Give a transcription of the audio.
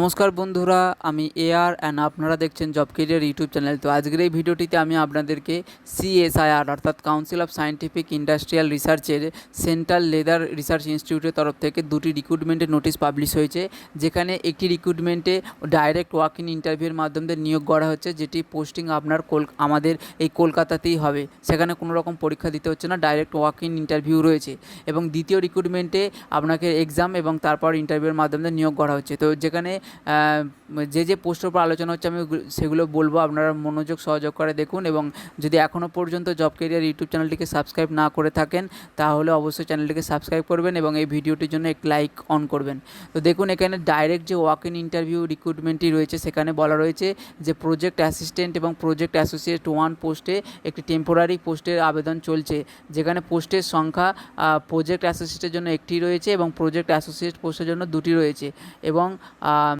নমস্কার বন্ধুরা, আমি এআর অ্যান্ড আপনারা দেখছেন জব কেরিয়ার ইউটিউব চ্যানেল। তো আজকের এই ভিডিওটিতে আমি আপনাদেরকে সিএসআইআর অর্থাৎ কাউন্সিল অফ সায়েন্টিফিক ইন্ডাস্ট্রিয়াল রিসার্চের সেন্ট্রাল লেদার রিসার্চ ইনস্টিটিউটের তরফ থেকে দুটি রিক্রুটমেন্টের নোটিশ পাবলিশ হয়েছে, যেখানে একটি রিক্রুটমেন্টে ডাইরেক্ট ওয়াক ইন ইন্টারভিউর মাধ্যমে নিয়োগ করা হচ্ছে, যেটি পোস্টিং আপনার আমাদের এই কলকাতাতেই হবে। সেখানে কোনো রকম পরীক্ষা দিতে হচ্ছে না, ডাইরেক্ট ওয়াক ইন ইন্টারভিউ রয়েছে। এবং দ্বিতীয় রিক্রুটমেন্টে আপনাকে এক্সাম এবং তারপর ইন্টারভিউর মাধ্যমে নিয়োগ করা হচ্ছে। তো যেখানে যে পোস্টের উপর আলোচনা হচ্ছে আমি সেগুলো বলবো, আপনারা মনোযোগ সহযোগ করে দেখুন। এবং যদি এখনও পর্যন্ত জব কেরিয়ার ইউটিউব চ্যানেলটিকে সাবস্ক্রাইব না করে থাকেন তাহলে অবশ্যই চ্যানেলটিকে সাবস্ক্রাইব করবেন এবং এই ভিডিওটির জন্য এক লাইক অন করবেন। তো দেখুন, এখানে ডাইরেক্ট যে ওয়াক ইন ইন্টারভিউ রিক্রুটমেন্টটি রয়েছে সেখানে বলা রয়েছে যে প্রজেক্ট অ্যাসিস্ট্যান্ট এবং প্রজেক্ট অ্যাসোসিয়েট 1 পোস্টে একটি টেম্পোরারি পোস্টের আবেদন চলছে, যেখানে পোস্টের সংখ্যা প্রজেক্ট অ্যাসোসিয়েটের জন্য একটি রয়েছে এবং প্রজেক্ট অ্যাসোসিয়েট পোস্টের জন্য দুটি রয়েছে। এবং